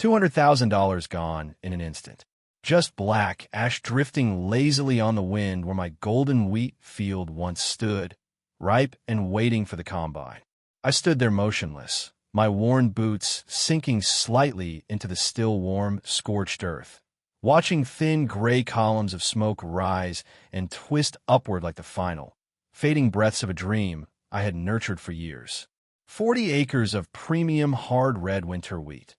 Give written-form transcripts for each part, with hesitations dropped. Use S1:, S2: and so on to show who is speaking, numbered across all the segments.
S1: $200,000 gone in an instant. Just black ash drifting lazily on the wind where my golden wheat field once stood, ripe and waiting for the combine. I stood there motionless, my worn boots sinking slightly into the still warm, scorched earth, watching thin gray columns of smoke rise and twist upward like the final, fading breaths of a dream I had nurtured for years. 40 acres of premium hard red winter wheat.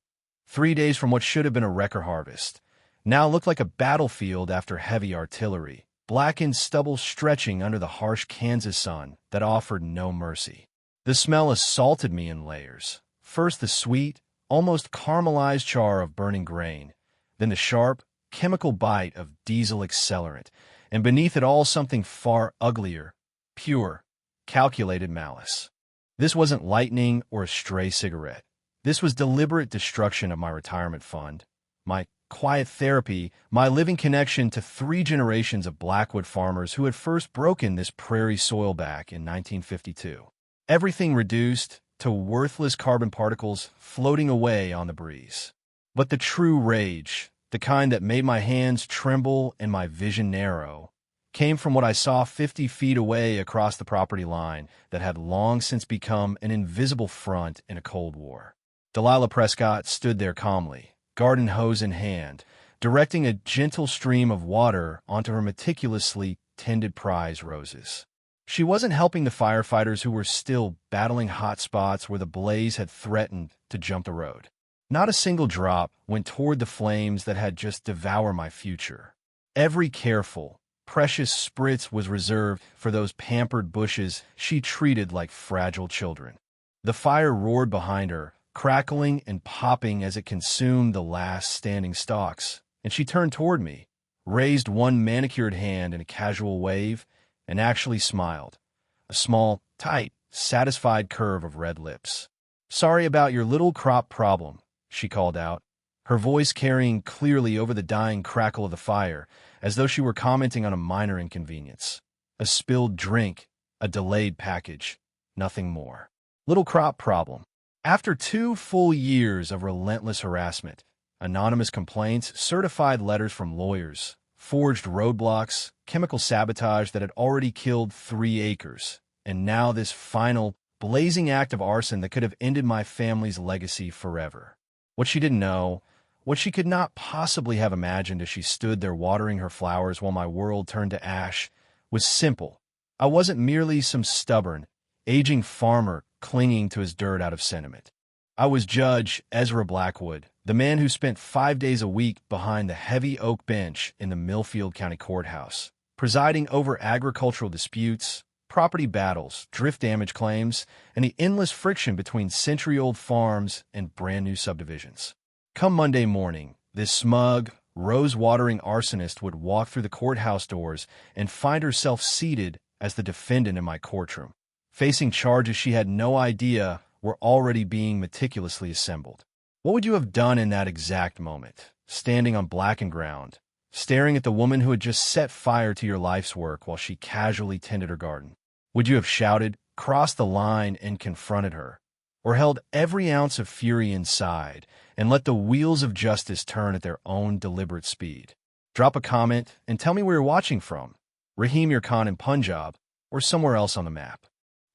S1: 3 days from what should have been a wrecker harvest, now looked like a battlefield after heavy artillery, blackened stubble stretching under the harsh Kansas sun that offered no mercy. The smell assaulted me in layers. First the sweet, almost caramelized char of burning grain, then the sharp, chemical bite of diesel accelerant, and beneath it all something far uglier, pure, calculated malice. This wasn't lightning or a stray cigarette. This was deliberate destruction of my retirement fund, my quiet therapy, my living connection to 3 generations of Blackwood farmers who had first broken this prairie soil back in 1952. Everything reduced to worthless carbon particles floating away on the breeze. But the true rage, the kind that made my hands tremble and my vision narrow, came from what I saw 50 feet away across the property line that had long since become an invisible front in a Cold War. Delilah Prescott stood there calmly, garden hose in hand, directing a gentle stream of water onto her meticulously tended prize roses. She wasn't helping the firefighters who were still battling hot spots where the blaze had threatened to jump the road. Not a single drop went toward the flames that had just devoured my future. Every careful, precious spritz was reserved for those pampered bushes she treated like fragile children. The fire roared behind her, crackling and popping as it consumed the last standing stalks, and she turned toward me, raised one manicured hand in a casual wave, and actually smiled, a small, tight, satisfied curve of red lips. "Sorry about your little crop problem," she called out, her voice carrying clearly over the dying crackle of the fire, as though she were commenting on a minor inconvenience. A spilled drink, a delayed package, nothing more. Little crop problem. After 2 full years of relentless harassment, anonymous complaints, certified letters from lawyers, forged roadblocks, chemical sabotage that had already killed 3 acres, and now this final, blazing act of arson that could have ended my family's legacy forever. What she didn't know, what she could not possibly have imagined as she stood there watering her flowers while my world turned to ash, was simple. I wasn't merely some stubborn, aging farmer clinging to his dirt out of sentiment. I was Judge Ezra Blackwood, the man who spent 5 days a week behind the heavy oak bench in the Millfield County Courthouse, presiding over agricultural disputes, property battles, drift damage claims, and the endless friction between century-old farms and brand-new subdivisions. Come Monday morning, this smug, rose-watering arsonist would walk through the courthouse doors and find herself seated as the defendant in my courtroom, facing charges she had no idea were already being meticulously assembled. What would you have done in that exact moment, standing on blackened ground, staring at the woman who had just set fire to your life's work while she casually tended her garden? Would you have shouted, crossed the line, and confronted her, or held every ounce of fury inside and let the wheels of justice turn at their own deliberate speed? Drop a comment and tell me where you're watching from, Rahim Mir Khan in Punjab, or somewhere else on the map.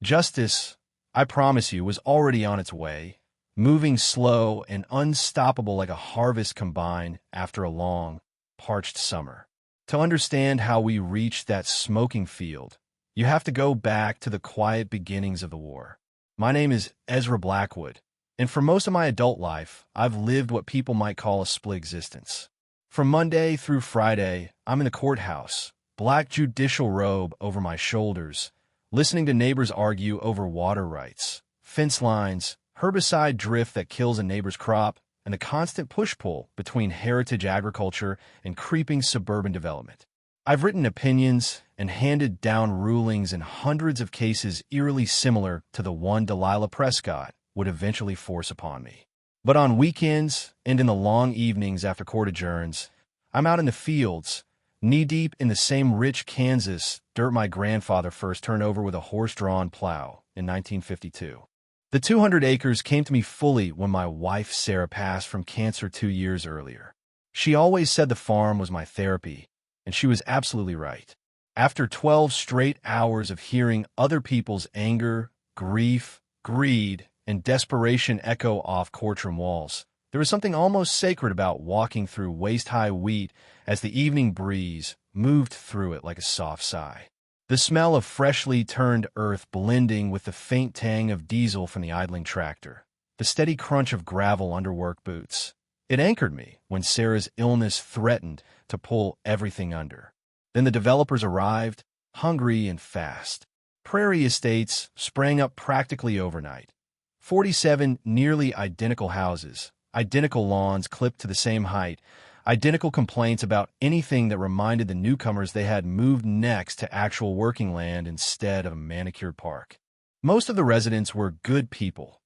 S1: Justice, I promise you, was already on its way, moving slow and unstoppable like a harvest combine after a long, parched summer. To understand how we reached that smoking field, you have to go back to the quiet beginnings of the war. My name is Ezra Blackwood, and for most of my adult life, I've lived what people might call a split existence. From Monday through Friday, I'm in the courthouse, black judicial robe over my shoulders, listening to neighbors argue over water rights, fence lines, herbicide drift that kills a neighbor's crop, and the constant push-pull between heritage agriculture and creeping suburban development. I've written opinions and handed down rulings in hundreds of cases eerily similar to the one Delilah Prescott would eventually force upon me. But on weekends and in the long evenings after court adjourns, I'm out in the fields, knee-deep in the same rich Kansas dirt my grandfather first turned over with a horse-drawn plow in 1952. The 200 acres came to me fully when my wife Sarah passed from cancer 2 years earlier. She always said the farm was my therapy, and she was absolutely right. After 12 straight hours of hearing other people's anger, grief, greed, and desperation echo off courtroom walls, there was something almost sacred about walking through waist-high wheat as the evening breeze moved through it like a soft sigh. The smell of freshly turned earth blending with the faint tang of diesel from the idling tractor, the steady crunch of gravel under work boots. It anchored me when Sarah's illness threatened to pull everything under. Then the developers arrived, hungry and fast. Prairie estates sprang up practically overnight. 47 nearly identical houses, identical lawns clipped to the same height, identical complaints about anything that reminded the newcomers they had moved next to actual working land instead of a manicured park. Most of the residents were good people.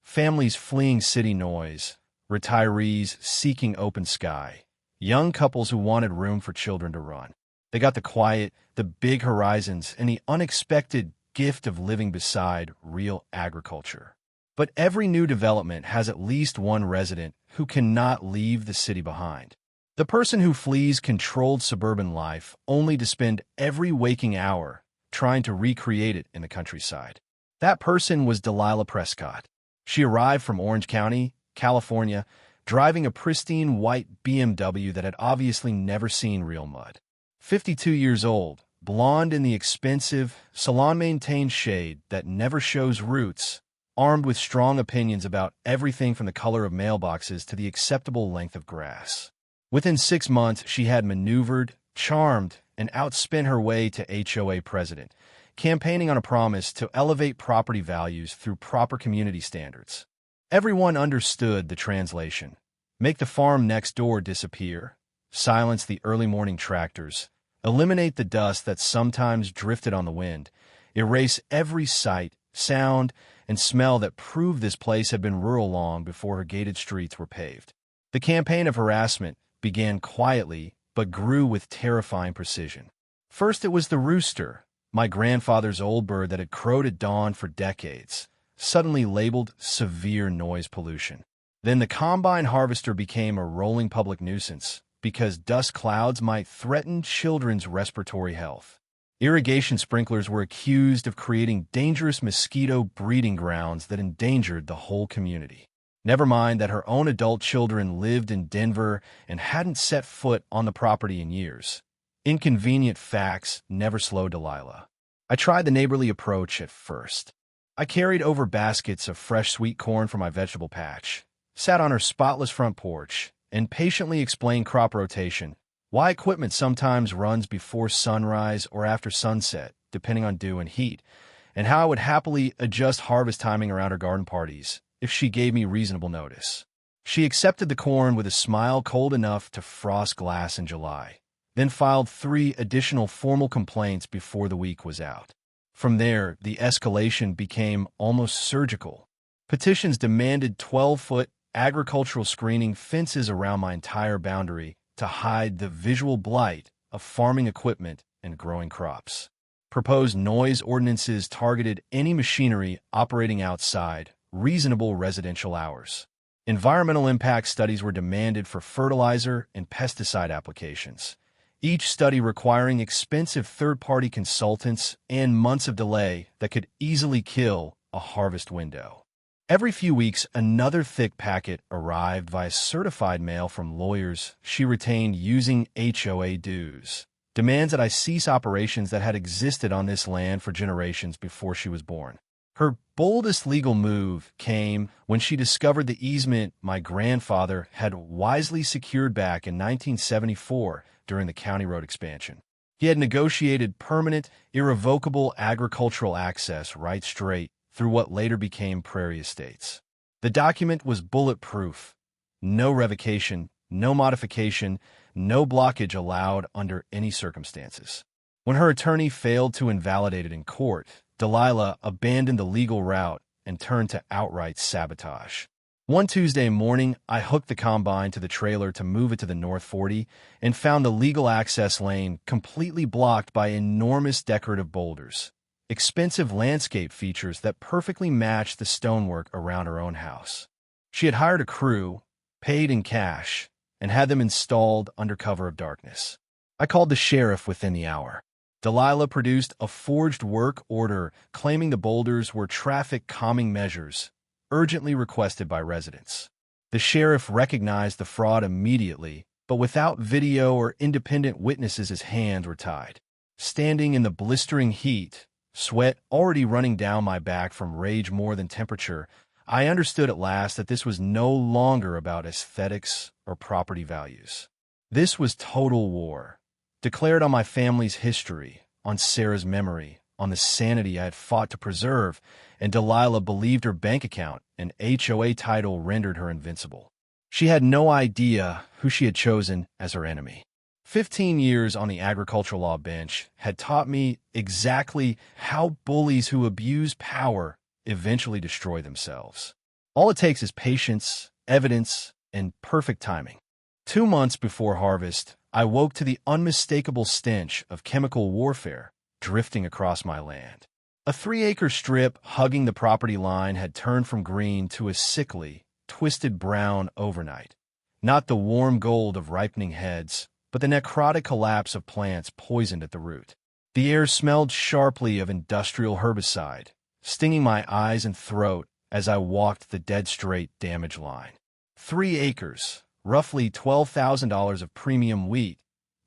S1: Families fleeing city noise, retirees seeking open sky, young couples who wanted room for children to run. They got the quiet, the big horizons, and the unexpected gift of living beside real agriculture. But every new development has at least one resident who cannot leave the city behind. The person who flees controlled suburban life only to spend every waking hour trying to recreate it in the countryside. That person was Delilah Prescott. She arrived from Orange County, California, driving a pristine white BMW that had obviously never seen real mud. 52 years old, blonde in the expensive, salon-maintained shade that never shows roots, armed with strong opinions about everything from the color of mailboxes to the acceptable length of grass. Within 6 months, she had maneuvered, charmed, and outspent her way to HOA president, campaigning on a promise to elevate property values through proper community standards. Everyone understood the translation. Make the farm next door disappear, silence the early morning tractors, eliminate the dust that sometimes drifted on the wind, erase every sight, sound, and smell that proved this place had been rural long before her gated streets were paved. The campaign of harassment began quietly but grew with terrifying precision. First it was the rooster, my grandfather's old bird that had crowed at dawn for decades, suddenly labeled severe noise pollution. Then the combine harvester became a rolling public nuisance because dust clouds might threaten children's respiratory health. Irrigation sprinklers were accused of creating dangerous mosquito breeding grounds that endangered the whole community. Never mind that her own adult children lived in Denver and hadn't set foot on the property in years. Inconvenient facts never slowed Delilah. I tried the neighborly approach at first. I carried over baskets of fresh sweet corn from my vegetable patch, sat on her spotless front porch, and patiently explained crop rotation, why equipment sometimes runs before sunrise or after sunset, depending on dew and heat, and how I would happily adjust harvest timing around her garden parties if she gave me reasonable notice. She accepted the corn with a smile cold enough to frost glass in July, then filed 3 additional formal complaints before the week was out. From there, the escalation became almost surgical. Petitions demanded 12-foot agricultural screening fences around my entire boundary to hide the visual blight of farming equipment and growing crops. Proposed noise ordinances targeted any machinery operating outside reasonable residential hours. Environmental impact studies were demanded for fertilizer and pesticide applications, each study requiring expensive third-party consultants and months of delay that could easily kill a harvest window. Every few weeks, another thick packet arrived via certified mail from lawyers she retained using HOA dues, demands that I cease operations that had existed on this land for generations before she was born. Her boldest legal move came when she discovered the easement my grandfather had wisely secured back in 1974 during the county road expansion. He had negotiated permanent, irrevocable agricultural access right straight through what later became Prairie Estates. The document was bulletproof. No revocation, no modification, no blockage allowed under any circumstances. When her attorney failed to invalidate it in court, Delilah abandoned the legal route and turned to outright sabotage. One Tuesday morning, I hooked the combine to the trailer to move it to the North 40 and found the legal access lane completely blocked by enormous decorative boulders. expensive landscape features that perfectly matched the stonework around her own house. She had hired a crew, paid in cash, and had them installed under cover of darkness. I called the sheriff within the hour. Delilah produced a forged work order claiming the boulders were traffic calming measures, urgently requested by residents. The sheriff recognized the fraud immediately, but without video or independent witnesses, his hands were tied. Standing in the blistering heat, sweat already running down my back from rage more than temperature, I understood at last that this was no longer about aesthetics or property values. This was total war, declared on my family's history, on Sarah's memory, on the sanity I had fought to preserve, and Delilah believed her bank account and HOA title rendered her invincible. She had no idea who she had chosen as her enemy. 15 years on the agricultural law bench had taught me exactly how bullies who abuse power eventually destroy themselves. All it takes is patience, evidence, and perfect timing. 2 months before harvest, I woke to the unmistakable stench of chemical warfare drifting across my land. A 3-acre strip hugging the property line had turned from green to a sickly, twisted brown overnight. Not the warm gold of ripening heads, but the necrotic collapse of plants poisoned at the root. The air smelled sharply of industrial herbicide, stinging my eyes and throat as I walked the dead-straight damage line. 3 acres, roughly $12,000 of premium wheat,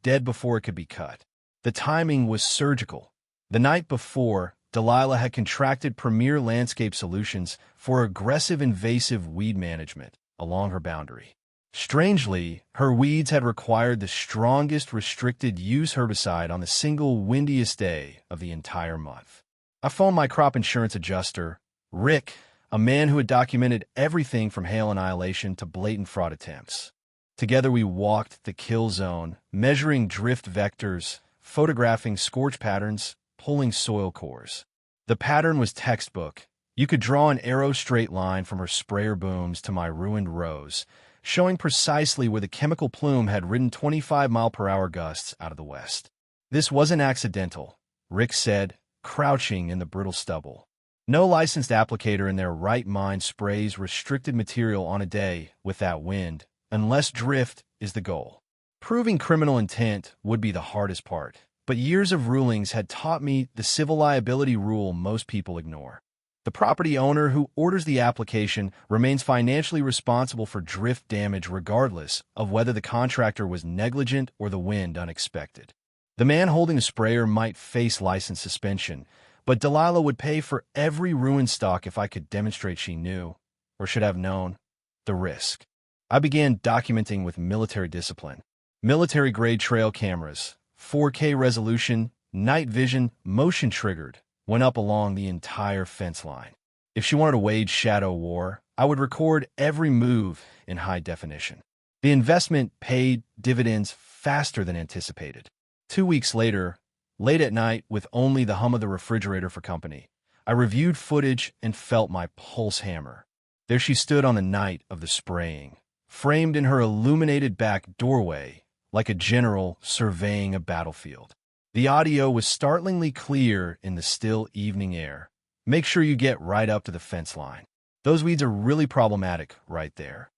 S1: dead before it could be cut. The timing was surgical. The night before, Delilah had contracted Premier Landscape Solutions for aggressive invasive weed management along her boundary. Strangely, her weeds had required the strongest restricted-use herbicide on the single windiest day of the entire month. I phoned my crop insurance adjuster, Rick, a man who had documented everything from hail annihilation to blatant fraud attempts. Together we walked the kill zone, measuring drift vectors, photographing scorch patterns, pulling soil cores. The pattern was textbook. You could draw an arrow straight line from her sprayer booms to my ruined rows, showing precisely where the chemical plume had ridden 25-mile-per-hour gusts out of the west. This wasn't accidental, Rick said, crouching in the brittle stubble. No licensed applicator in their right mind sprays restricted material on a day with that wind, unless drift is the goal. Proving criminal intent would be the hardest part, but years of rulings had taught me the civil liability rule most people ignore. The property owner who orders the application remains financially responsible for drift damage regardless of whether the contractor was negligent or the wind unexpected. The man holding the sprayer might face license suspension, but Delilah would pay for every ruined stock if I could demonstrate she knew, or should have known, the risk. I began documenting with military discipline. Military-grade trail cameras, 4K resolution, night vision, motion-triggered, went up along the entire fence line. If she wanted to wage shadow war, I would record every move in high definition. The investment paid dividends faster than anticipated. 2 weeks later, late at night with only the hum of the refrigerator for company, I reviewed footage and felt my pulse hammer. There she stood on the night of the spraying, framed in her illuminated back doorway, like a general surveying a battlefield. The audio was startlingly clear in the still evening air. Make sure you get right up to the fence line. Those weeds are really problematic right there.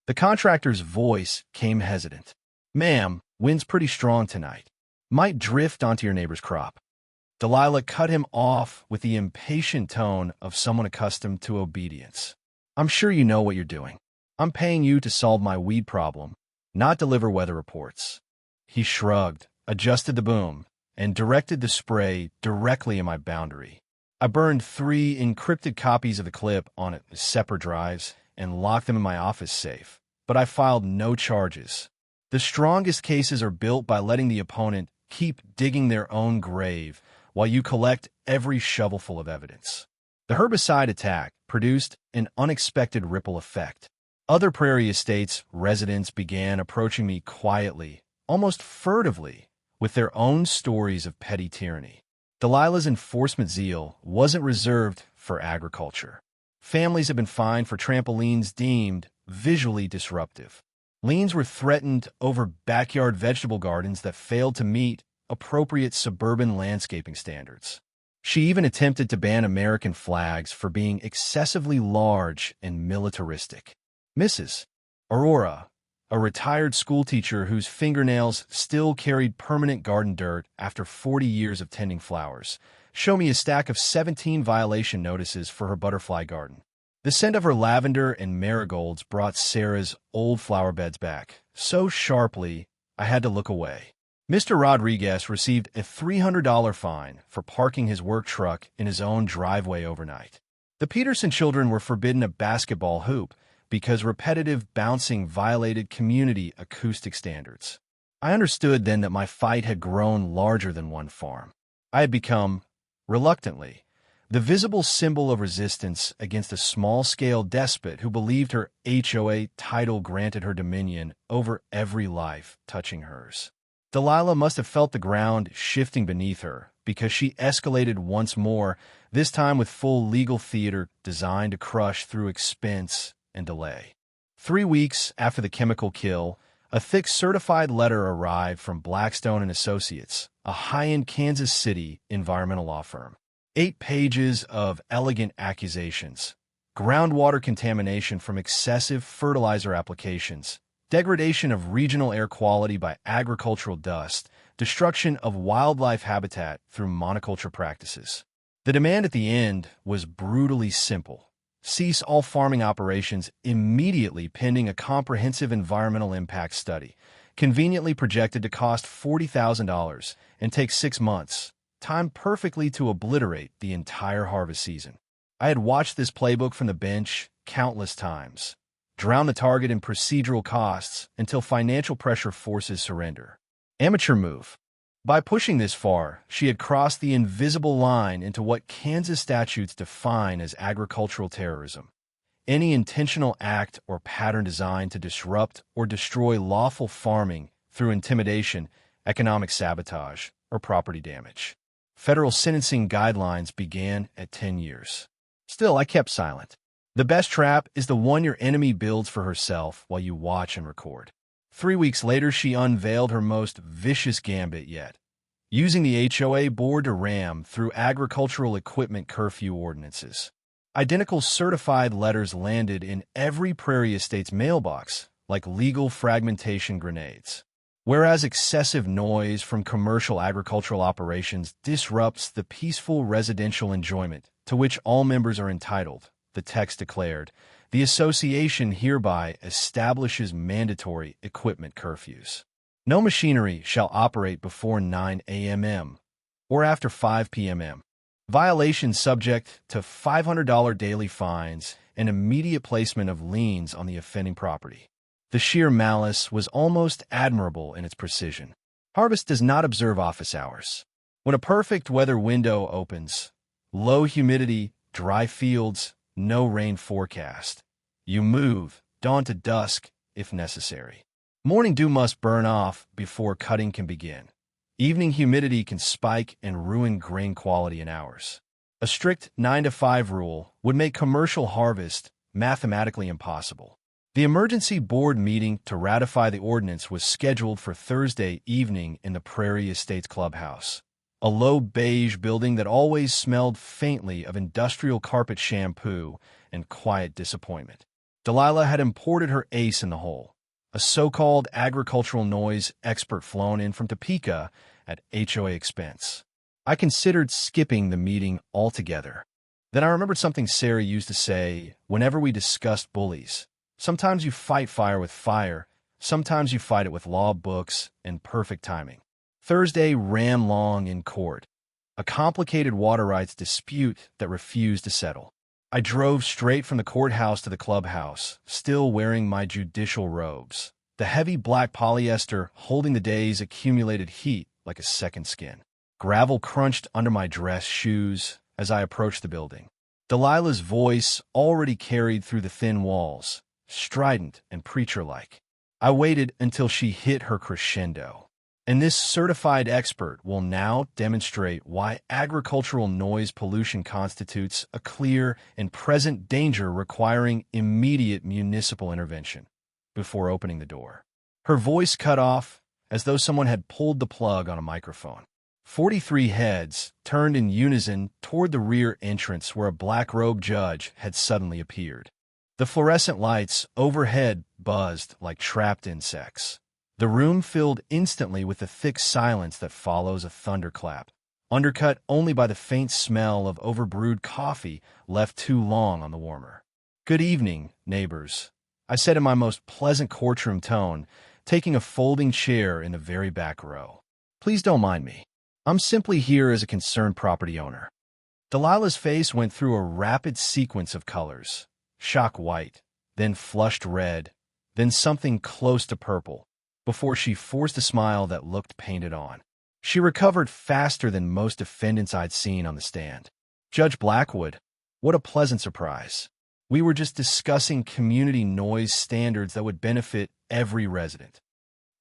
S1: The contractor's voice came hesitant. Ma'am, wind's pretty strong tonight. Might drift onto your neighbor's crop. Delilah cut him off with the impatient tone of someone accustomed to obedience. I'm sure you know what you're doing. I'm paying you to solve my weed problem, not deliver weather reports. He shrugged, adjusted the boom, and directed the spray directly in my boundary. I burned 3 encrypted copies of the clip on separate drives and locked them in my office safe, but I filed no charges. The strongest cases are built by letting the opponent keep digging their own grave while you collect every shovelful of evidence. The herbicide attack produced an unexpected ripple effect. Other prairie estates residents began approaching me quietly, almost furtively, with their own stories of petty tyranny. Delilah's enforcement zeal wasn't reserved for agriculture. Families have been fined for trampolines deemed visually disruptive. Liens were threatened over backyard vegetable gardens that failed to meet appropriate suburban landscaping standards. She even attempted to ban American flags for being excessively large and militaristic. Mrs. Aurora, a retired schoolteacher whose fingernails still carried permanent garden dirt after 40 years of tending flowers, showed me a stack of 17 violation notices for her butterfly garden. The scent of her lavender and marigolds brought Sarah's old flower beds back so sharply I had to look away. Mr. Rodriguez received a $300 fine for parking his work truck in his own driveway overnight. The Peterson children were forbidden a basketball hoop because repetitive bouncing violated community acoustic standards. I understood then that my fight had grown larger than one farm. I had become, reluctantly, the visible symbol of resistance against a small-scale despot who believed her HOA title granted her dominion over every life touching hers. Delilah must have felt the ground shifting beneath her because she escalated once more, this time with full legal theater designed to crush through expense and delay. 3 weeks after the chemical kill, a thick certified letter arrived from Blackstone & Associates, a high-end Kansas City environmental law firm. 8 pages of elegant accusations: groundwater contamination from excessive fertilizer applications, degradation of regional air quality by agricultural dust, destruction of wildlife habitat through monoculture practices. The demand at the end was brutally simple: cease all farming operations immediately pending a comprehensive environmental impact study, conveniently projected to cost $40,000 and take 6 months, timed perfectly to obliterate the entire harvest season. I had watched this playbook from the bench countless times. Drown the target in procedural costs until financial pressure forces surrender. Amateur move. By pushing this far, she had crossed the invisible line into what Kansas statutes define as agricultural terrorism: any intentional act or pattern designed to disrupt or destroy lawful farming through intimidation, economic sabotage, or property damage. Federal sentencing guidelines began at 10 years. Still, I kept silent. The best trap is the one your enemy builds for herself while you watch and record. 3 weeks later, she unveiled her most vicious gambit yet, using the HOA board to ram through agricultural equipment curfew ordinances. Identical certified letters landed in every Prairie Estates mailbox like legal fragmentation grenades. Whereas excessive noise from commercial agricultural operations disrupts the peaceful residential enjoyment to which all members are entitled, the text declared, the association hereby establishes mandatory equipment curfews. No machinery shall operate before 9 a.m. or after 5 p.m. Violations subject to $500 daily fines and immediate placement of liens on the offending property. The sheer malice was almost admirable in its precision. Harvest does not observe office hours. When a perfect weather window opens, low humidity, dry fields, no rain forecast, you move, dawn to dusk, if necessary. Morning dew must burn off before cutting can begin. Evening humidity can spike and ruin grain quality in hours. A strict 9 to 5 rule would make commercial harvest mathematically impossible. The emergency board meeting to ratify the ordinance was scheduled for Thursday evening in the Prairie Estates Clubhouse, a low beige building that always smelled faintly of industrial carpet shampoo and quiet disappointment. Delilah had imported her ace in the hole, a so-called agricultural noise expert flown in from Topeka at HOA expense. I considered skipping the meeting altogether. Then I remembered something Sarah used to say whenever we discussed bullies. Sometimes you fight fire with fire, sometimes you fight it with law books and perfect timing. Thursday ran long in court, a complicated water rights dispute that refused to settle. I drove straight from the courthouse to the clubhouse, still wearing my judicial robes, the heavy black polyester holding the day's accumulated heat like a second skin. Gravel crunched under my dress shoes as I approached the building. Delilah's voice already carried through the thin walls, strident and preacher-like. I waited until she hit her crescendo. And this certified expert will now demonstrate why agricultural noise pollution constitutes a clear and present danger requiring immediate municipal intervention before opening the door. Her voice cut off as though someone had pulled the plug on a microphone. 43 heads turned in unison toward the rear entrance where a black-robed judge had suddenly appeared. The fluorescent lights overhead buzzed like trapped insects. The room filled instantly with the thick silence that follows a thunderclap, undercut only by the faint smell of overbrewed coffee left too long on the warmer. "Good evening, neighbors," I said in my most pleasant courtroom tone, taking a folding chair in the very back row. "Please don't mind me. I'm simply here as a concerned property owner." Delilah's face went through a rapid sequence of colors: shock white, then flushed red, then something close to purple, before she forced a smile that looked painted on. She recovered faster than most defendants I'd seen on the stand. "Judge Blackwood, what a pleasant surprise. We were just discussing community noise standards that would benefit every resident."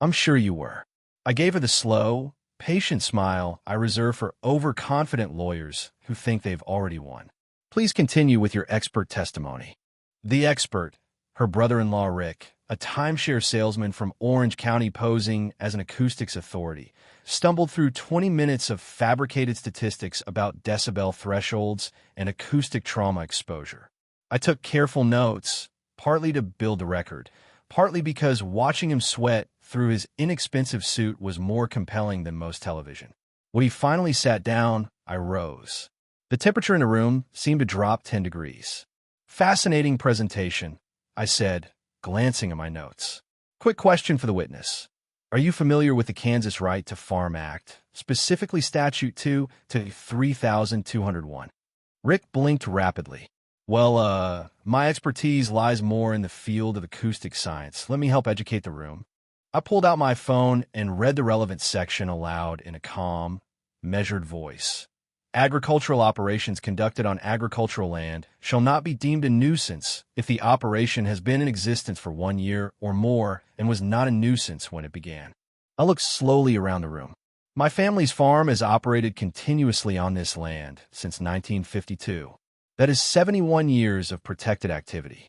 S1: "I'm sure you were." I gave her the slow, patient smile I reserve for overconfident lawyers who think they've already won. "Please continue with your expert testimony." The expert, her brother-in-law Rick, a timeshare salesman from Orange County posing as an acoustics authority, stumbled through 20 minutes of fabricated statistics about decibel thresholds and acoustic trauma exposure. I took careful notes, partly to build the record, partly because watching him sweat through his inexpensive suit was more compelling than most television. When he finally sat down, I rose. The temperature in the room seemed to drop 10 degrees. "Fascinating presentation," I said, glancing at my notes. "Quick question for the witness. Are you familiar with the Kansas Right to Farm Act, specifically Statute 2 to 3201? Rick blinked rapidly. "Well, my expertise lies more in the field of acoustic science. Let me help educate the room." I pulled out my phone and read the relevant section aloud in a calm, measured voice. "Agricultural operations conducted on agricultural land shall not be deemed a nuisance if the operation has been in existence for 1 year or more and was not a nuisance when it began." I looked slowly around the room. "My family's farm has operated continuously on this land since 1952. That is 71 years of protected activity.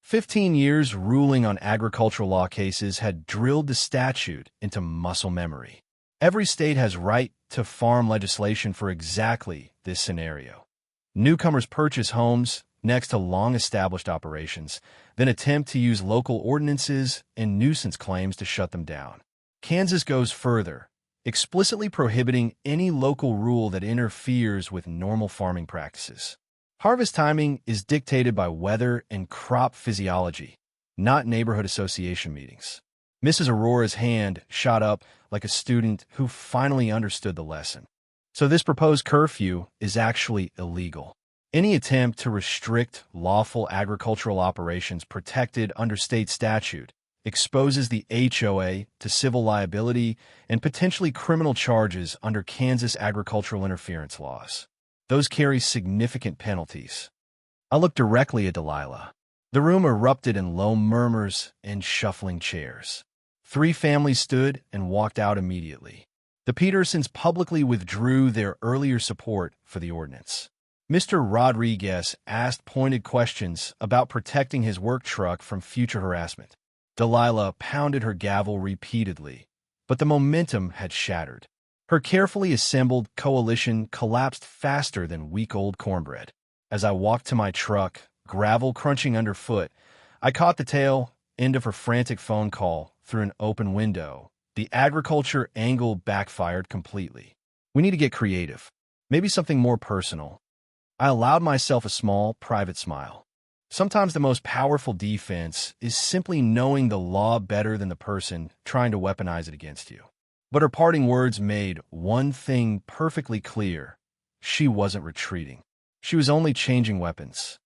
S1: 15 years ruling on agricultural law cases had drilled the statute into muscle memory. Every state has right to farm legislation for exactly this scenario. Newcomers purchase homes next to long-established operations, then attempt to use local ordinances and nuisance claims to shut them down. Kansas goes further, explicitly prohibiting any local rule that interferes with normal farming practices. Harvest timing is dictated by weather and crop physiology, not neighborhood association meetings." Mrs. Aurora's hand shot up like a student who finally understood the lesson. "So this proposed curfew is actually illegal. Any attempt to restrict lawful agricultural operations protected under state statute exposes the HOA to civil liability and potentially criminal charges under Kansas agricultural interference laws. Those carry significant penalties." I looked directly at Delilah. The room erupted in low murmurs and shuffling chairs. 3 families stood and walked out immediately. The Petersons publicly withdrew their earlier support for the ordinance. Mr. Rodriguez asked pointed questions about protecting his work truck from future harassment. Delilah pounded her gavel repeatedly, but the momentum had shattered. Her carefully assembled coalition collapsed faster than week-old cornbread. As I walked to my truck, gravel crunching underfoot, I caught the tail end of her frantic phone call through an open window. The agriculture angle backfired completely. "We need to get creative. Maybe something more personal." I allowed myself a small, private smile. Sometimes the most powerful defense is simply knowing the law better than the person trying to weaponize it against you. But her parting words made one thing perfectly clear. She wasn't retreating. She was only changing weapons.